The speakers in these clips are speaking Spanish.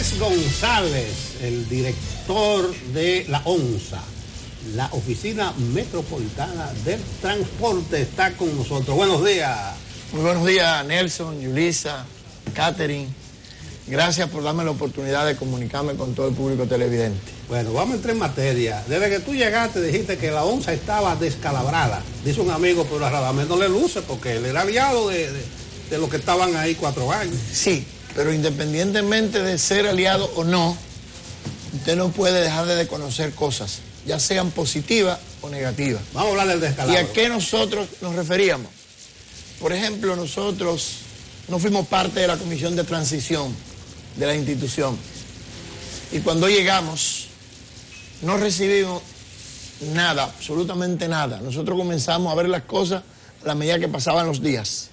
Andrés González, el director de la ONSA, la Oficina Metropolitana del Transporte, está con nosotros. Buenos días. Muy buenos días, Nelson, Yulisa, Catherine. Gracias por darme la oportunidad de comunicarme con todo el público televidente. Bueno, vamos a entrar en materia. Desde que tú llegaste dijiste que la ONSA estaba descalabrada. Dice un amigo, pero a Radamés no le luce porque él era aliado de los que estaban ahí 4 años. Sí, pero independientemente de ser aliado o no, usted no puede dejar de conocer cosas, ya sean positivas o negativas. Vamos a hablar del descalabro. ¿Y a qué nosotros nos referíamos? Por ejemplo, nosotros no fuimos parte de la comisión de transición de la institución. Y cuando llegamos, no recibimos nada, absolutamente nada. Nosotros comenzamos a ver las cosas a la medida que pasaban los días.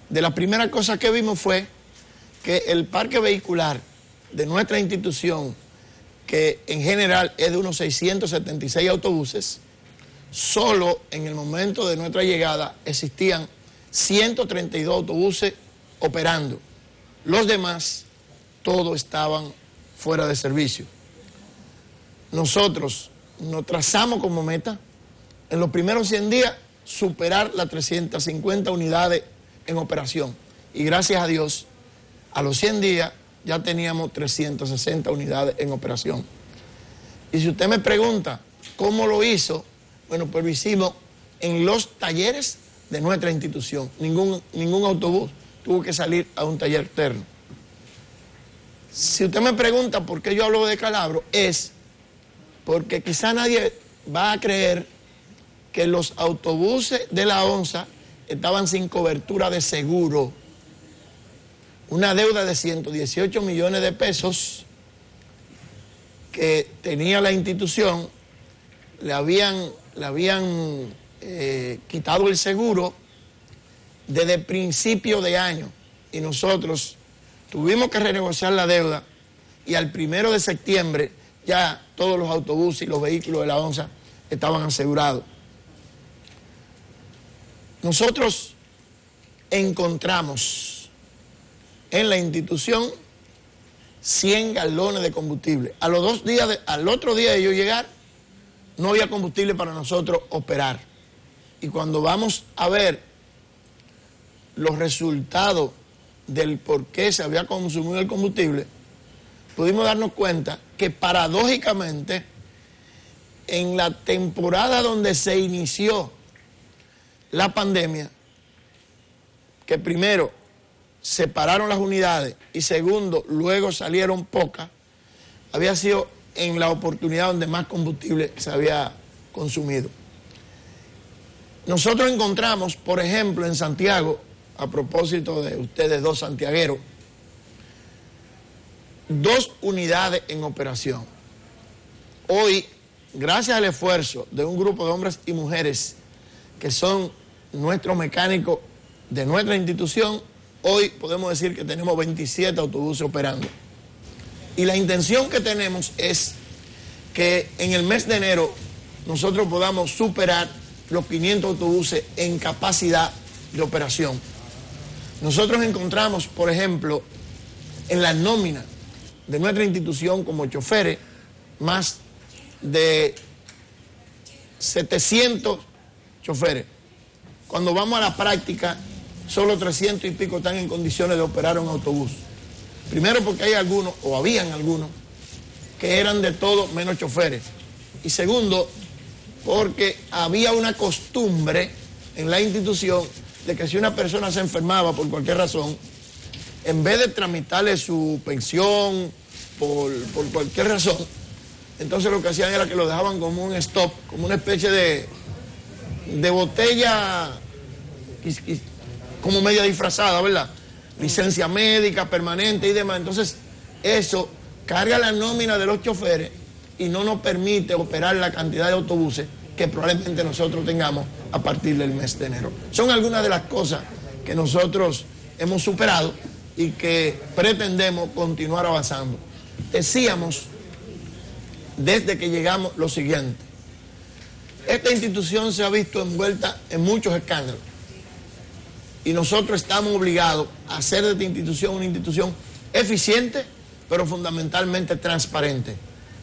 De las primeras cosas que vimos fue que el parque vehicular de nuestra institución, que en general es de unos 676 autobuses, solo en el momento de nuestra llegada existían 132 autobuses operando. Los demás, todos estaban fuera de servicio. Nosotros nos trazamos como meta, en los primeros 100 días, superar las 350 unidades en operación. Y gracias a Dios, a los 100 días ya teníamos 360 unidades en operación. Y si usted me pregunta cómo lo hizo, bueno, pues lo hicimos en los talleres de nuestra institución. Ningún autobús tuvo que salir a un taller externo. Si usted me pregunta por qué yo hablo de descalabro, es porque quizá nadie va a creer que los autobuses de la ONSA estaban sin cobertura de seguro. Una deuda de 118 millones de pesos que tenía la institución, le habían quitado el seguro desde principio de año y nosotros tuvimos que renegociar la deuda y al 1 de septiembre ya todos los autobuses y los vehículos de la ONSA estaban asegurados. Nosotros encontramos en la institución 100 galones de combustible. Al otro día de yo llegar, no había combustible para nosotros operar. Y cuando vamos a ver los resultados del por qué se había consumido el combustible, pudimos darnos cuenta que paradójicamente en la temporada donde se inició la pandemia, que primero separaron las unidades y segundo, luego salieron pocas, había sido en la oportunidad donde más combustible se había consumido. Nosotros encontramos, por ejemplo, en Santiago, a propósito de ustedes dos santiagueros, 2 unidades en operación. Hoy, gracias al esfuerzo de un grupo de hombres y mujeres que son nuestros mecánicos de nuestra institución, hoy podemos decir que tenemos 27 autobuses operando. Y la intención que tenemos es que en el mes de enero nosotros podamos superar los 500 autobuses en capacidad de operación. Nosotros encontramos, por ejemplo, en la nómina de nuestra institución como choferes, más de 700 choferes. Cuando vamos a la práctica, solo 300 y pico están en condiciones de operar un autobús. Primero porque hay algunos, o habían algunos, que eran de todo menos choferes. Y segundo, porque había una costumbre en la institución de que si una persona se enfermaba por cualquier razón, en vez de tramitarle su pensión por cualquier razón, entonces lo que hacían era que lo dejaban como un stop, como una especie de botella como media disfrazada, ¿verdad? Licencia médica, permanente y demás. Entonces, eso carga la nómina de los choferes y no nos permite operar la cantidad de autobuses que probablemente nosotros tengamos a partir del mes de enero. Son algunas de las cosas que nosotros hemos superado y que pretendemos continuar avanzando. Decíamos desde que llegamos lo siguiente: esta institución se ha visto envuelta en muchos escándalos y nosotros estamos obligados a hacer de esta institución una institución eficiente, pero fundamentalmente transparente.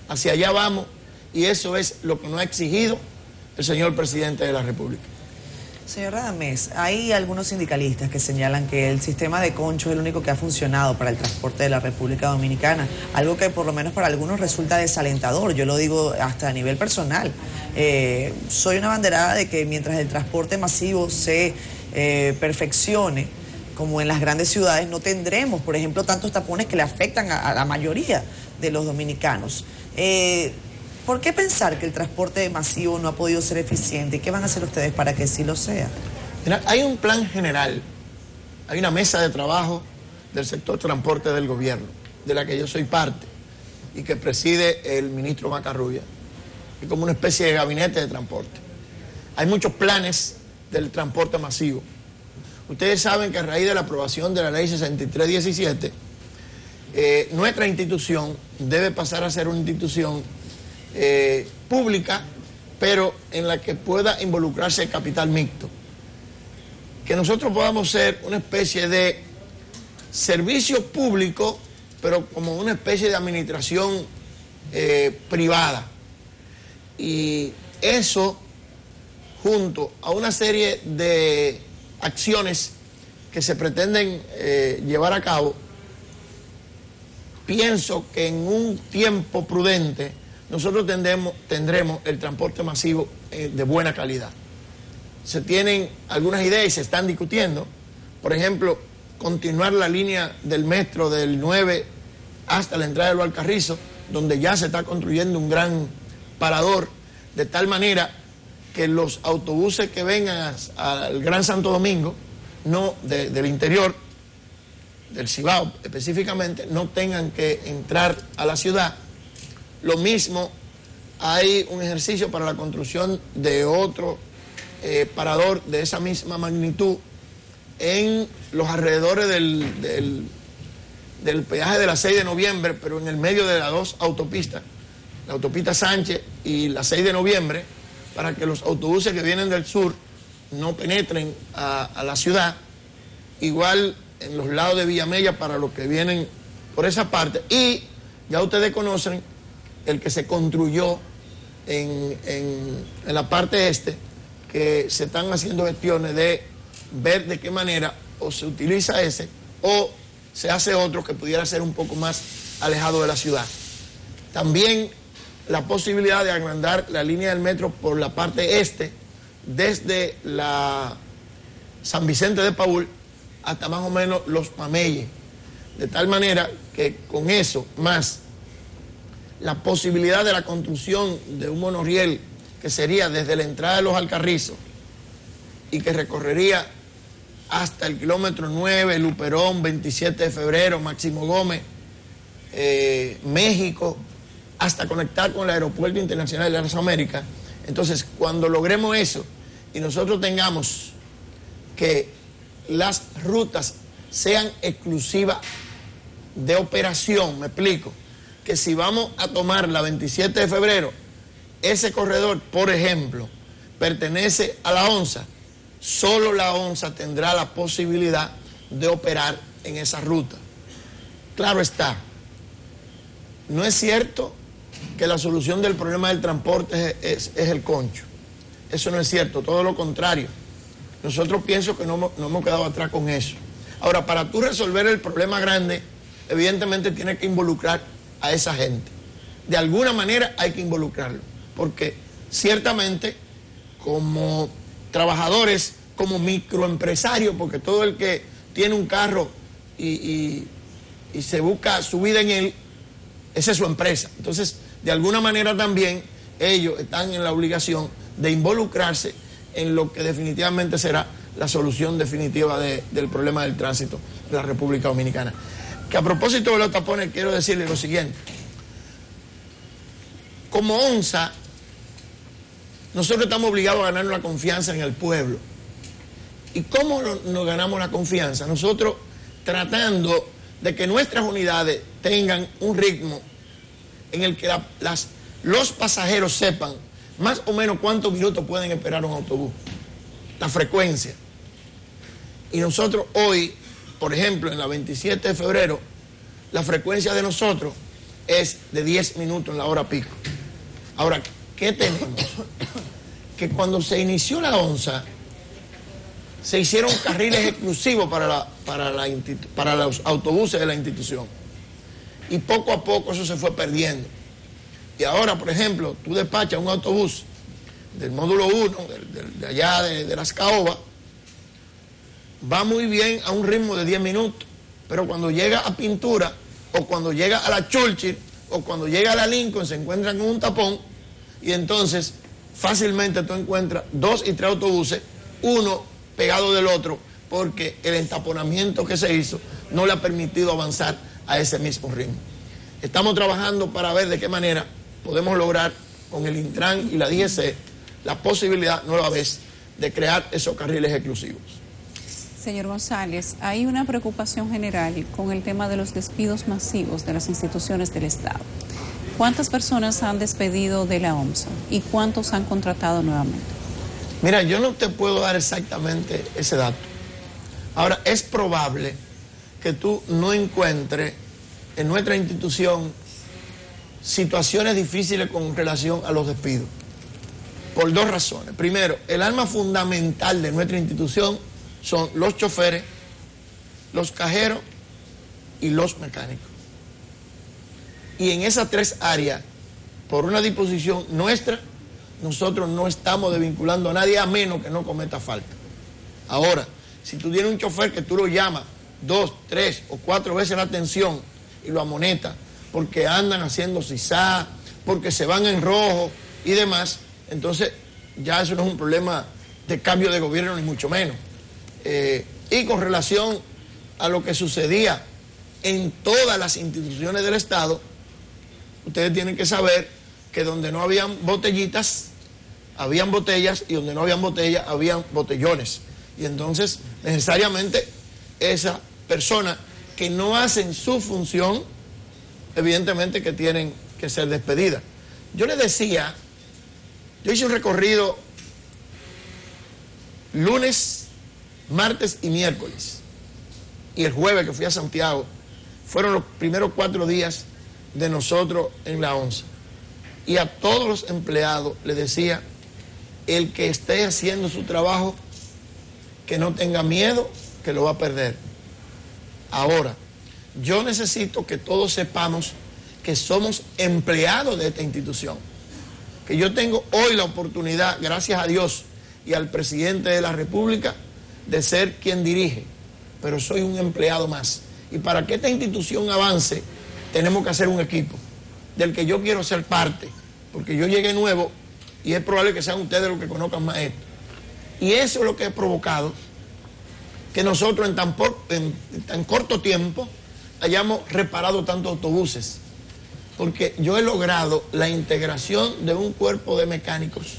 Hacia allá vamos y eso es lo que nos ha exigido el señor presidente de la República. Señor Radamés, hay algunos sindicalistas que señalan que el sistema de concho es el único que ha funcionado para el transporte de la República Dominicana, algo que por lo menos para algunos resulta desalentador, yo lo digo hasta a nivel personal. Soy una banderada de que mientras el transporte masivo se perfeccione, como en las grandes ciudades, no tendremos, por ejemplo, tantos tapones que le afectan a la mayoría de los dominicanos. ¿Por qué pensar que el transporte masivo no ha podido ser eficiente? ¿Qué van a hacer ustedes para que sí lo sea? Mira, hay un plan general, hay una mesa de trabajo del sector transporte del gobierno, de la que yo soy parte y que preside el ministro Macarrubia, y como una especie de gabinete de transporte. Hay muchos planes del transporte masivo. Ustedes saben que a raíz de la aprobación de la ley 6317, nuestra institución debe pasar a ser una institución pública, pero en la que pueda involucrarse el capital mixto. Que nosotros podamos ser una especie de servicio público, pero como una especie de administración privada. Y eso, junto a una serie de acciones que se pretenden llevar a cabo, pienso que en un tiempo prudente nosotros tendremos el transporte masivo de buena calidad. Se tienen algunas ideas y se están discutiendo. Por ejemplo, continuar la línea del metro del 9 hasta la entrada del Alcarrizo, donde ya se está construyendo un gran parador, de tal manera que los autobuses que vengan al Gran Santo Domingo, no del interior, del Cibao específicamente, no tengan que entrar a la ciudad. Lo mismo, hay un ejercicio para la construcción de otro parador de esa misma magnitud en los alrededores del peaje de la 6 de noviembre, pero en el medio de las dos autopistas, la autopista Sánchez y la 6 de noviembre, para que los autobuses que vienen del sur no penetren a la ciudad. Igual en los lados de Villamella para los que vienen por esa parte. Y ya ustedes conocen el que se construyó en la parte este, que se están haciendo gestiones de ver de qué manera o se utiliza ese o se hace otro que pudiera ser un poco más alejado de la ciudad. También la posibilidad de agrandar la línea del metro por la parte este, desde la San Vicente de Paúl hasta más o menos Los Mameyes, de tal manera que con eso, más la posibilidad de la construcción de un monorriel que sería desde la entrada de Los Alcarrizos y que recorrería hasta el kilómetro 9, Luperón, 27 de febrero, Máximo Gómez, México, hasta conectar con el Aeropuerto Internacional de las Américas. Entonces, cuando logremos eso y nosotros tengamos que las rutas sean exclusivas de operación, me explico, que si vamos a tomar la 27 de febrero, ese corredor, por ejemplo, pertenece a la ONSA, solo la ONSA tendrá la posibilidad de operar en esa ruta. Claro está, no es cierto que la solución del problema del transporte es el concho. Eso no es cierto, todo lo contrario. Nosotros pienso que no hemos quedado atrás con eso. Ahora, para tú resolver el problema grande, evidentemente tienes que involucrar a esa gente. De alguna manera hay que involucrarlo, porque ciertamente como trabajadores, como microempresarios, porque todo el que tiene un carro y se busca su vida en él, esa es su empresa. Entonces, de alguna manera también ellos están en la obligación de involucrarse en lo que definitivamente será la solución definitiva del problema del tránsito de la República Dominicana. Que a propósito de los tapones, quiero decirle lo siguiente. Como ONSA, nosotros estamos obligados a ganar la confianza en el pueblo. ¿Y cómo nos ganamos la confianza? Nosotros tratando de que nuestras unidades tengan un ritmo en el que los pasajeros sepan más o menos cuántos minutos pueden esperar un autobús, la frecuencia. Y nosotros hoy, por ejemplo, en la 27 de febrero, la frecuencia de nosotros es de 10 minutos en la hora pico. Ahora, ¿qué tenemos? Que cuando se inició la onza, se hicieron carriles exclusivos para los autobuses de la institución. Y poco a poco eso se fue perdiendo. Y ahora, por ejemplo, tú despachas un autobús del módulo 1, de allá de las Caobas, va muy bien a un ritmo de 10 minutos, pero cuando llega a Pintura, o cuando llega a la Churchill, o cuando llega a la Lincoln, se encuentran con un tapón, y entonces fácilmente tú encuentras 2 y 3 autobuses, uno pegado del otro, porque el entaponamiento que se hizo no le ha permitido avanzar a ese mismo ritmo. Estamos trabajando para ver de qué manera podemos lograr con el Intran y la DGC la posibilidad nueva vez de crear esos carriles exclusivos. Señor González, hay una preocupación general con el tema de los despidos masivos de las instituciones del Estado. ¿Cuántas personas han despedido de la OMSA y cuántos han contratado nuevamente? Mira, yo no te puedo dar exactamente ese dato. Ahora, es probable que tú no encuentres en nuestra institución situaciones difíciles con relación a los despidos. Por 2 razones. Primero, el arma fundamental de nuestra institución son los choferes, los cajeros y los mecánicos. Y en esas 3 áreas, por una disposición nuestra, nosotros no estamos desvinculando a nadie a menos que no cometa falta. Ahora, si tú tienes un chofer que tú lo llamas 2, 3 o 4 veces la atención y lo amonetas porque andan haciendo zigzag, porque se van en rojo y demás, entonces ya eso no es un problema de cambio de gobierno ni mucho menos. Y con relación a lo que sucedía en todas las instituciones del Estado, ustedes tienen que saber que donde no habían botellitas, habían botellas, y donde no habían botellas, habían botellones. Y entonces, necesariamente, esas personas que no hacen su función, evidentemente que tienen que ser despedidas. Yo les decía, yo hice un recorrido lunes, martes y miércoles, y el jueves que fui a Santiago, fueron los primeros 4 días de nosotros en la ONSA. Y a todos los empleados les decía, el que esté haciendo su trabajo, que no tenga miedo, que lo va a perder. Ahora, yo necesito que todos sepamos que somos empleados de esta institución. Que yo tengo hoy la oportunidad, gracias a Dios y al presidente de la República, de ser quien dirige, pero soy un empleado más. Y para que esta institución avance, tenemos que hacer un equipo, del que yo quiero ser parte, porque yo llegué nuevo y es probable que sean ustedes los que conozcan más esto. Y eso es lo que ha provocado que nosotros en tan corto tiempo hayamos reparado tantos autobuses, porque yo he logrado la integración de un cuerpo de mecánicos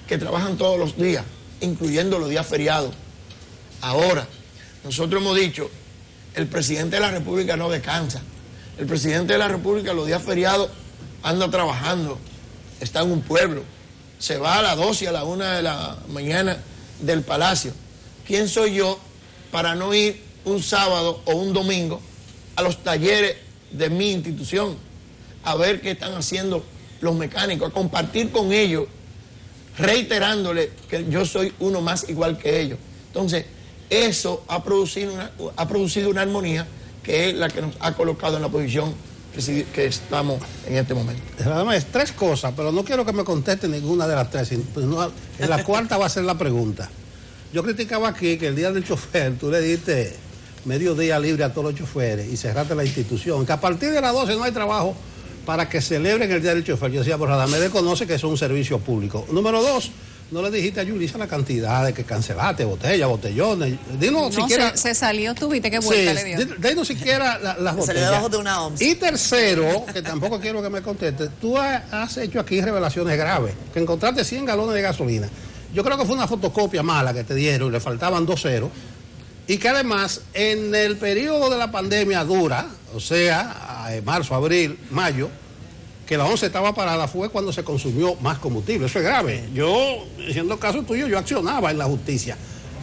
que trabajan todos los días, incluyendo los días feriados. Ahora, nosotros hemos dicho, el presidente de la República no descansa. El presidente de la República los días feriados anda trabajando, está en un pueblo, se va a las 12 y a las 1 de la mañana del Palacio. ¿Quién soy yo para no ir un sábado o un domingo a los talleres de mi institución a ver qué están haciendo los mecánicos, a compartir con ellos, reiterándole que yo soy uno más igual que ellos? Entonces, eso ha producido una armonía que es la que nos ha colocado en la posición que estamos en este momento. Además, 3 cosas, pero no quiero que me conteste ninguna de las 3. En la cuarta va a ser la pregunta. Yo criticaba aquí que el día del chofer, tú le diste mediodía libre a todos los choferes y cerraste la institución, que a partir de las 12 no hay trabajo para que celebren el día del chofer. Yo decía, pues Radamés desconoce que eso es un servicio público. Número 2, no le dijiste a Yulisa la cantidad de que cancelaste, botellas, botellones. Dinos no, siquiera. Se salió, tú viste qué vuelta le dio. Dinos siquiera las botellas. Salió debajo de una OMS. Y tercero, que tampoco quiero que me contestes, tú has hecho aquí revelaciones graves, que encontraste 100 galones de gasolina. Yo creo que fue una fotocopia mala que te dieron y le faltaban 2 ceros. Y que además, en el periodo de la pandemia dura, o sea, marzo, abril, mayo, que la ONCE estaba parada, fue cuando se consumió más combustible. Eso es grave. Yo, siendo caso tuyo, yo accionaba en la justicia.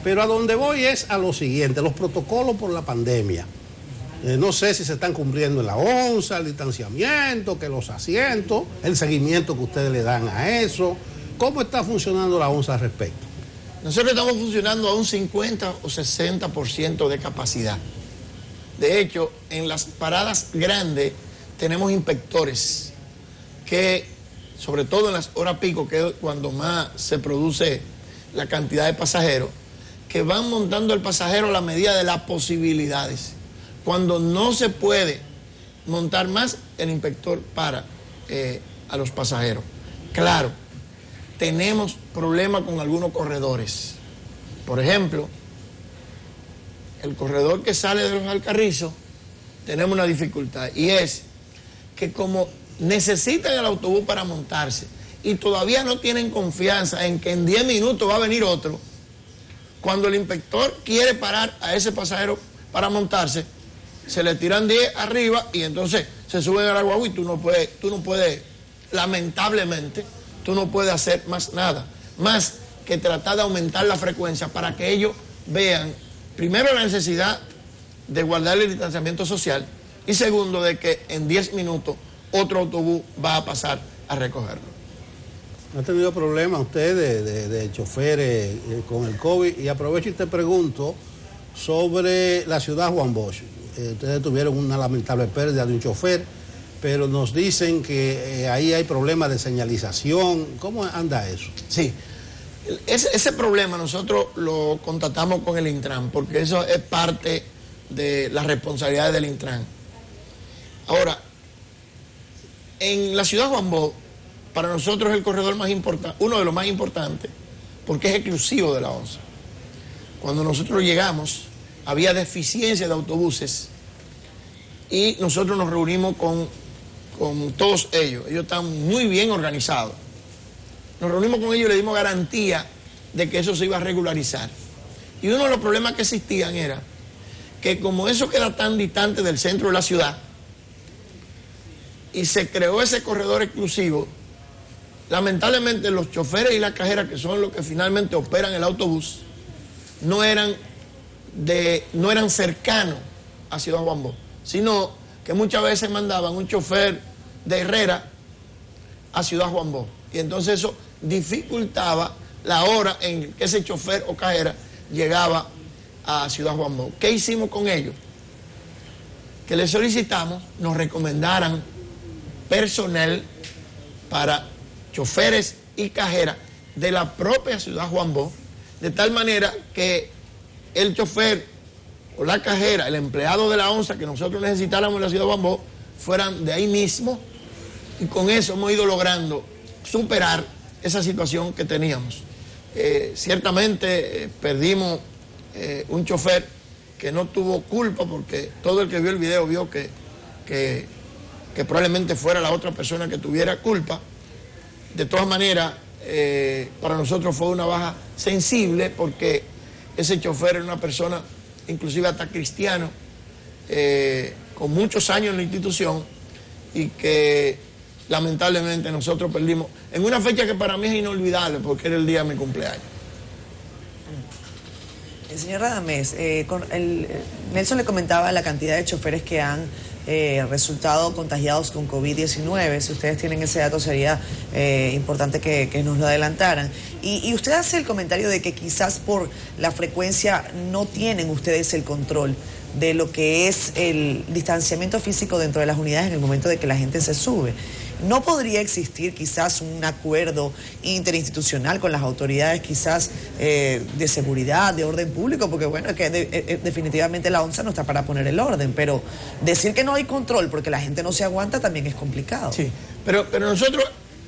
Pero a donde voy es a lo siguiente, los protocolos por la pandemia. No sé si se están cumpliendo en la onza, el distanciamiento, que los asientos, el seguimiento que ustedes le dan a eso. ¿Cómo está funcionando la onza al respecto? Nosotros estamos funcionando a un 50 o 60% de capacidad. De hecho, en las paradas grandes tenemos inspectores que, sobre todo en las horas pico, que es cuando más se produce la cantidad de pasajeros, que van montando al pasajero a la medida de las posibilidades. Cuando no se puede montar más, el inspector para a los pasajeros. Claro, tenemos problemas con algunos corredores. Por ejemplo, el corredor que sale de los Alcarrizos, tenemos una dificultad, y es que como necesitan el autobús para montarse y todavía no tienen confianza en que en 10 minutos va a venir otro, cuando el inspector quiere parar a ese pasajero para montarse, se le tiran 10 arriba y entonces se suben a la guagua y tú no puedes, lamentablemente, tú no puedes hacer más nada, más que tratar de aumentar la frecuencia para que ellos vean, primero, la necesidad de guardar el distanciamiento social, y segundo, de que en 10 minutos otro autobús va a pasar a recogerlo. ¿No ha tenido problemas usted de choferes con el COVID? Y aprovecho y te pregunto sobre la ciudad Juan Bosch. Ustedes tuvieron una lamentable pérdida de un chofer, pero nos dicen que ahí hay problemas de señalización. ¿Cómo anda eso? Sí, ese problema nosotros lo contactamos con el Intran, porque eso es parte de las responsabilidades del Intran. Ahora, en la ciudad Juan Bosch, para nosotros es el corredor más importante, uno de los más importantes, porque es exclusivo de la onza. Cuando nosotros llegamos, había deficiencia de autobuses y nosotros nos reunimos con todos ellos. Ellos están muy bien organizados. Nos reunimos con ellos y le dimos garantía de que eso se iba a regularizar. Y uno de los problemas que existían era que como eso queda tan distante del centro de la ciudad y se creó ese corredor exclusivo, lamentablemente los choferes y las cajeras, que son los que finalmente operan el autobús, no eran cercanos a Ciudad Juan Bosch, sino que muchas veces mandaban un chofer de Herrera a Ciudad Juan Bosch. Y entonces eso dificultaba la hora en que ese chofer o cajera llegaba a Ciudad Juan Bosch. ¿Qué hicimos con ellos? Que les solicitamos nos recomendaran personal para choferes y cajeras de la propia Ciudad Juan Bosch, de tal manera que el chofer o la cajera, el empleado de la onza que nosotros necesitáramos en la Ciudad Juan Bosch, fueran de ahí mismo, y con eso hemos ido logrando superar esa situación que teníamos. Ciertamente perdimos un chofer que no tuvo culpa, porque todo el que vio el video vio que probablemente fuera la otra persona que tuviera culpa. De todas maneras, para nosotros fue una baja sensible, porque ese chofer era una persona, inclusive hasta cristiano, con muchos años en la institución, y que lamentablemente nosotros perdimos en una fecha que para mí es inolvidable, porque era el día de mi cumpleaños. Señor Radamés, Nelson le comentaba la cantidad de choferes que han resultado contagiados con COVID-19. Si ustedes tienen ese dato, sería importante que nos lo adelantaran. Y usted hace el comentario de que quizás por la frecuencia no tienen ustedes el control de lo que es el distanciamiento físico dentro de las unidades en el momento de que la gente se sube. ¿No podría existir quizás un acuerdo interinstitucional con las autoridades quizás de seguridad, de orden público? Porque bueno, es que definitivamente la ONSA no está para poner el orden, pero decir que no hay control porque la gente no se aguanta también es complicado. Sí, pero nosotros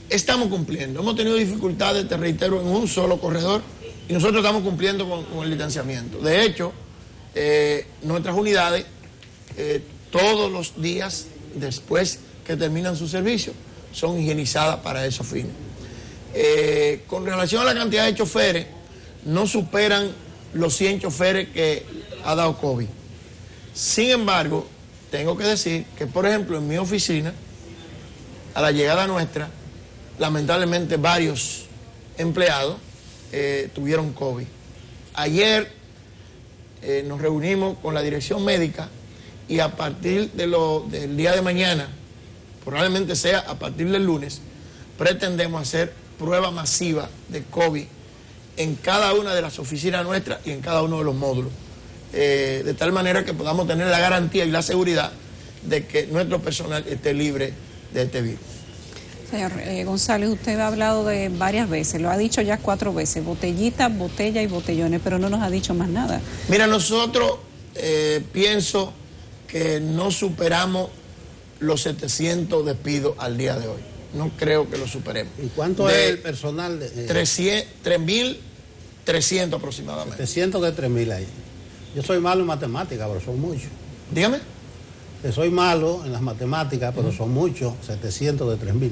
estamos cumpliendo. Hemos tenido dificultades, te reitero, en un solo corredor, y nosotros estamos cumpliendo con el distanciamiento. De hecho, nuestras unidades todos los días después que terminan su servicio son higienizadas para esos fines. Con relación a la cantidad de choferes, no superan los 100 choferes que ha dado COVID. Sin embargo, tengo que decir que, por ejemplo, en mi oficina, a la llegada nuestra, lamentablemente varios empleados tuvieron COVID. Ayer nos reunimos con la dirección médica y a partir del día de mañana, probablemente sea a partir del lunes, pretendemos hacer prueba masiva de COVID en cada una de las oficinas nuestras y en cada uno de los módulos, de tal manera que podamos tener la garantía y la seguridad de que nuestro personal esté libre de este virus. Señor González, usted ha hablado de varias veces, lo ha dicho ya 4 veces, botellita, botella y botellones, pero no nos ha dicho más nada. Mira, nosotros pienso que no superamos los 700 despidos al día de hoy. No creo que lo superemos. ¿Y cuánto es el personal? 3.300 aproximadamente. 300 de 3.000 ahí. Yo soy malo en matemáticas, pero son muchos. Dígame. Que soy malo en las matemáticas, pero son muchos, 700 de 3.000.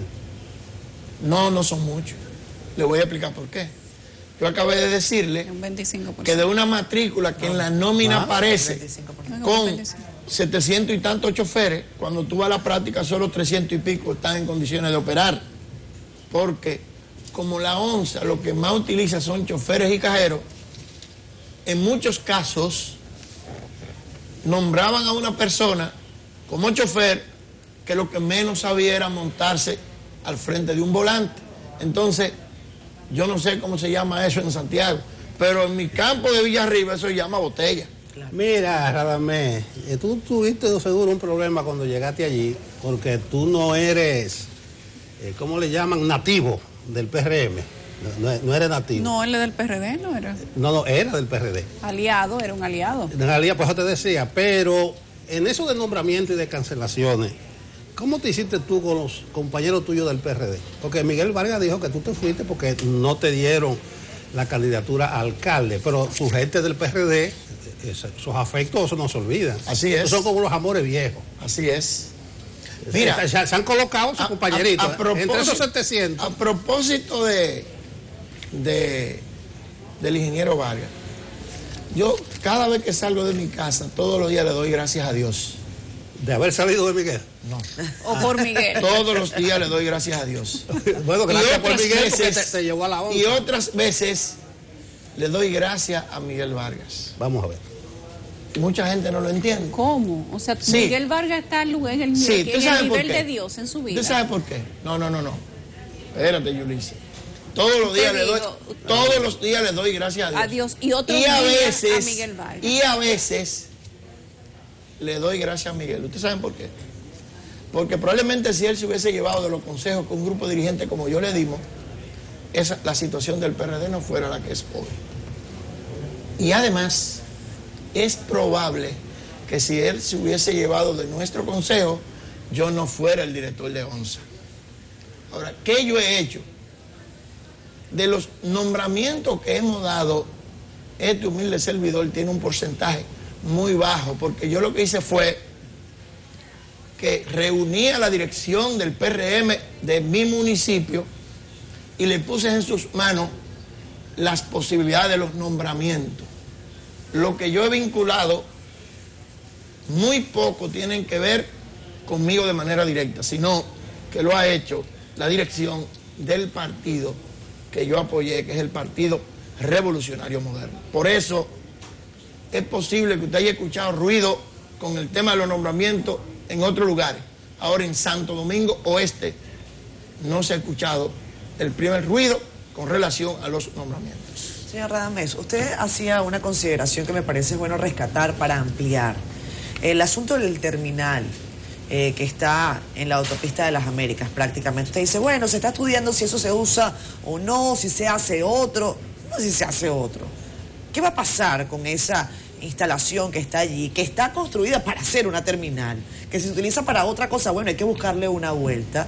No son muchos. Le voy a explicar por qué. Yo acabé de decirle Un 25%. que de una matrícula que en la nómina aparece 25%. con 700 y tantos choferes, cuando tú vas a la práctica solo 300 y pico están en condiciones de operar. Porque como la ONSA lo que más utiliza son choferes y cajeros, en muchos casos nombraban a una persona como chofer que lo que menos sabía era montarse al frente de un volante. Entonces, yo no sé cómo se llama eso en Santiago, pero en mi campo de Villarriba eso se llama botella. Mira, Radamés, tú tuviste seguro un problema cuando llegaste allí, porque tú no eres, ¿cómo le llaman? Nativo del PRM. No eres nativo. No, él es del PRD, no era. No, era del PRD. Aliado, era un aliado. En realidad, por eso te decía, pero en eso de nombramiento y de cancelaciones, ¿cómo te hiciste tú con los compañeros tuyos del PRD? Porque Miguel Vargas dijo que tú te fuiste porque no te dieron la candidatura a alcalde, pero su gente del PRD, sus afectos, eso no se olvidan. Así es. Esos son como los amores viejos. Así es. Mira, se han colocado sus compañeritos. Entre esos 700. A propósito del ingeniero Vargas, yo cada vez que salgo de mi casa, todos los días le doy gracias a Dios. ¿De haber salido de Miguel? No. O por Miguel. Todos los días le doy gracias a Dios. Bueno, gracias por Miguel, porque veces, te llevó a la onda. Y otras veces le doy gracias a Miguel Vargas. Vamos a ver. Mucha gente no lo entiende. ¿Cómo? O sea, Sí. Miguel Vargas está en el Sí, ¿tú sabes por nivel qué? de Dios en su vida. ¿Tú sabes por qué? No. Espérate, Yulisa. Todos los días le doy gracias a Dios. A Dios. Y otros a días veces, a Miguel Vargas. Y a veces le doy gracias a Miguel. ¿Ustedes saben por qué? Porque probablemente si él se hubiese llevado de los consejos con un grupo dirigente como yo le dimos, la situación del PRD no fuera la que es hoy. Y además, es probable que si él se hubiese llevado de nuestro consejo, yo no fuera el director de ONSA. Ahora, ¿qué yo he hecho? De los nombramientos que hemos dado, este humilde servidor tiene un porcentaje muy bajo, porque yo lo que hice fue que reuní a la dirección del PRM de mi municipio y le puse en sus manos las posibilidades de los nombramientos. Lo que yo he vinculado, muy poco tienen que ver conmigo de manera directa, sino que lo ha hecho la dirección del partido que yo apoyé, que es el Partido Revolucionario Moderno. Por eso es posible que usted haya escuchado ruido con el tema de los nombramientos en otros lugares. Ahora en Santo Domingo Oeste no se ha escuchado el primer ruido con relación a los nombramientos. Señor Radamés, usted hacía una consideración que me parece bueno rescatar para ampliar. El asunto del terminal que está en la autopista de las Américas prácticamente. Usted dice, bueno, se está estudiando si eso se usa o no, si se hace otro. No si se hace otro. ¿Qué va a pasar con esa instalación que está allí, que está construida para hacer una terminal, que se utiliza para otra cosa? Bueno, hay que buscarle una vuelta.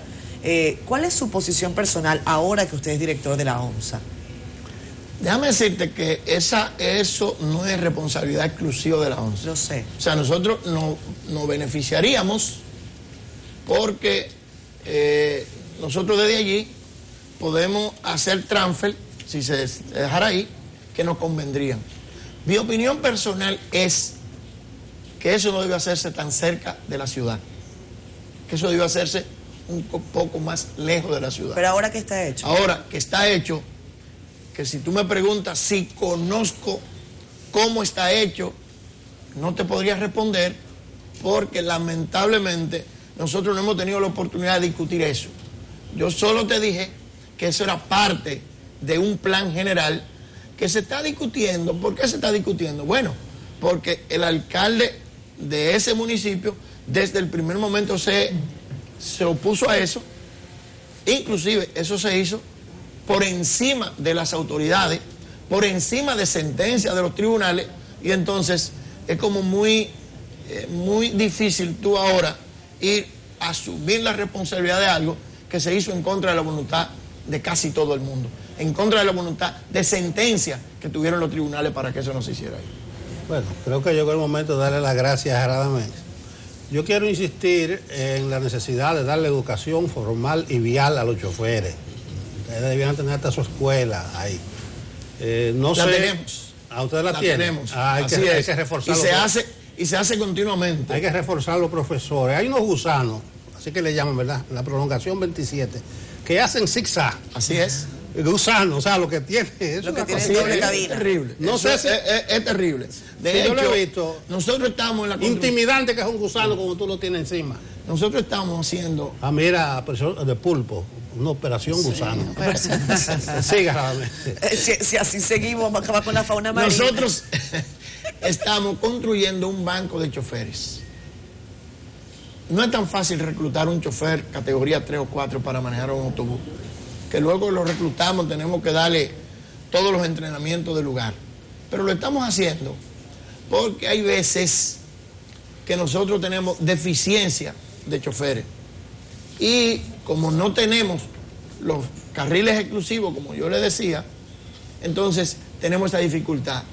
¿Cuál es su posición personal ahora que usted es director de la ONSA? Déjame decirte que eso no es responsabilidad exclusiva de la ONSA. Lo sé. O sea, nosotros nos beneficiaríamos porque nosotros desde allí podemos hacer transfer, si se dejara ahí, que nos convendrían. Mi opinión personal es que eso no debe hacerse tan cerca de la ciudad, que eso debe hacerse un poco más lejos de la ciudad. Pero ahora que está hecho. Ahora que está hecho, que si tú me preguntas si conozco cómo está hecho, no te podría responder porque lamentablemente nosotros no hemos tenido la oportunidad de discutir eso. Yo solo te dije que eso era parte de un plan general que se está discutiendo. ¿Por qué se está discutiendo? Bueno, porque el alcalde de ese municipio desde el primer momento se opuso a eso. Inclusive eso se hizo por encima de las autoridades, por encima de sentencias de los tribunales, y entonces es como muy difícil tú ahora ir a asumir la responsabilidad de algo que se hizo en contra de la voluntad de casi todo el mundo, en contra de la voluntad de sentencia que tuvieron los tribunales para que eso no se hiciera ahí. Bueno, creo que llegó el momento de darle las gracias a Radamés. Yo quiero insistir en la necesidad de darle educación formal y vial a los choferes. Ustedes debían tener hasta su escuela ahí. No la sé. Tenemos. ¿A ustedes la tienen? Tenemos. Hay que reforzarlo. Y se hace continuamente. Hay que reforzar los profesores. Hay unos gusanos, así que le llaman, ¿verdad? La prolongación 27, que hacen zigzag. Así es. Gusanos, o sea, lo que tiene es Lo que una tiene cosa doble cabina. Es terrible. No Eso sé si- es terrible. De Sí, hecho, yo lo he visto. nosotros estamos en la construcción. intimidante que es un gusano como tú lo tienes encima. Nosotros estamos haciendo. Ah, mira, de pulpo, una operación gusano. Siga, Radamés. Si así seguimos, vamos a acabar con la fauna marina. Nosotros estamos construyendo un banco de choferes. No es tan fácil reclutar un chofer categoría 3 o 4 para manejar un autobús, que luego lo reclutamos, tenemos que darle todos los entrenamientos del lugar. Pero lo estamos haciendo porque hay veces que nosotros tenemos deficiencia de choferes. Y como no tenemos los carriles exclusivos, como yo le decía, entonces tenemos esa dificultad.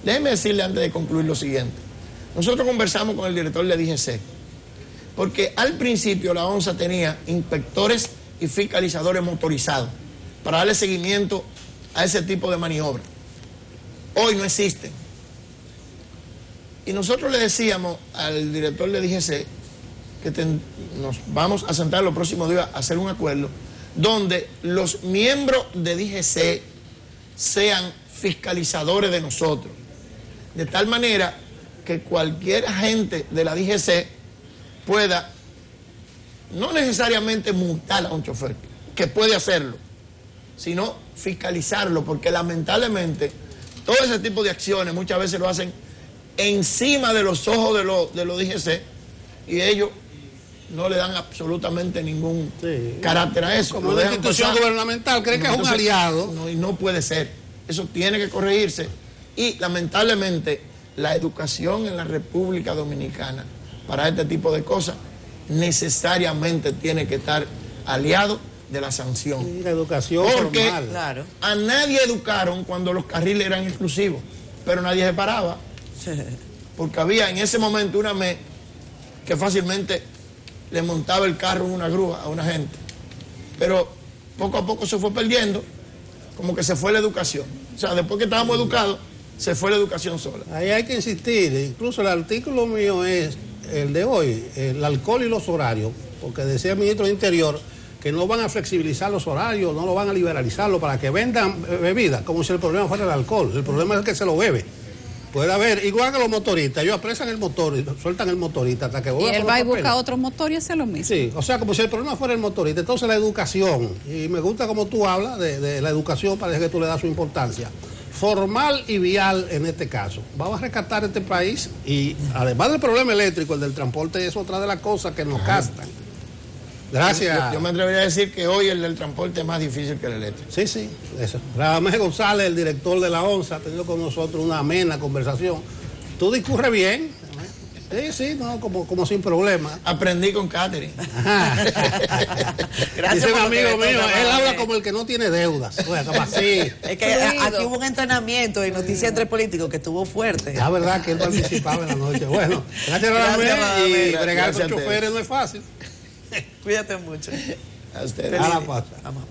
Déjeme decirle antes de concluir lo siguiente. Nosotros conversamos con el director de DGC, porque al principio la ONSA tenía inspectores y fiscalizadores motorizados para darle seguimiento a ese tipo de maniobra. Hoy no existen. Y nosotros le decíamos al director de DGC que nos vamos a sentar los próximos días a hacer un acuerdo donde los miembros de DGC sean fiscalizadores de nosotros, de tal manera que cualquier agente de la DGC pueda no necesariamente multar a un chofer, que puede hacerlo, sino fiscalizarlo, porque lamentablemente todo ese tipo de acciones muchas veces lo hacen encima de los ojos de los DGC, y ellos no le dan absolutamente ningún carácter a eso. Como una institución gubernamental, cree que es un aliado. No, y no puede ser. Eso tiene que corregirse. Y lamentablemente la educación en la República Dominicana para este tipo de cosas necesariamente tiene que estar aliado de la sanción. Sí, la educación porque formal. Claro. a nadie educaron cuando los carriles eran exclusivos, pero nadie se paraba, porque había en ese momento una ME que fácilmente le montaba el carro en una grúa a una gente, pero poco a poco se fue perdiendo, como que se fue la educación. O sea, después que estábamos educados, se fue la educación sola. Ahí hay que insistir, incluso el artículo mío es el de hoy, el alcohol y los horarios, porque decía el ministro de Interior que no van a flexibilizar los horarios, no lo van a liberalizarlo para que vendan bebidas, como si el problema fuera el alcohol. El problema es el que se lo bebe. Puede haber, igual que los motoristas, ellos apresan el motor y sueltan el motorista hasta que Y vuelva. él va y busca otro motor y hace lo mismo. Sí, o sea, como si el problema fuera el motorista. Entonces la educación, y me gusta como tú hablas de la educación, parece que tú le das su importancia, formal y vial en este caso. Vamos a rescatar este país y además del problema eléctrico, el del transporte es otra de las cosas que nos gastan. Gracias. Yo me atrevería a decir que hoy el del transporte es más difícil que el eléctrico. Sí, sí, eso. Radamés González, el director de la ONSA, ha tenido con nosotros una amena conversación. Tú discurres bien. Sí, no, como sin problema. Aprendí con Catherine. Gracias Dice un por lo que amigo me mío, toca, él Radamés. habla como el que no tiene deudas. O sea, como así. Es que aquí hubo un entrenamiento de noticias entre políticos que estuvo fuerte. La verdad que él participaba en la noche. Bueno, gracias Radamés. Radamés. Y bregar Gracias con a ustedes. choferes no es fácil. Cuídate mucho. A ustedes. A la paz. Vamos.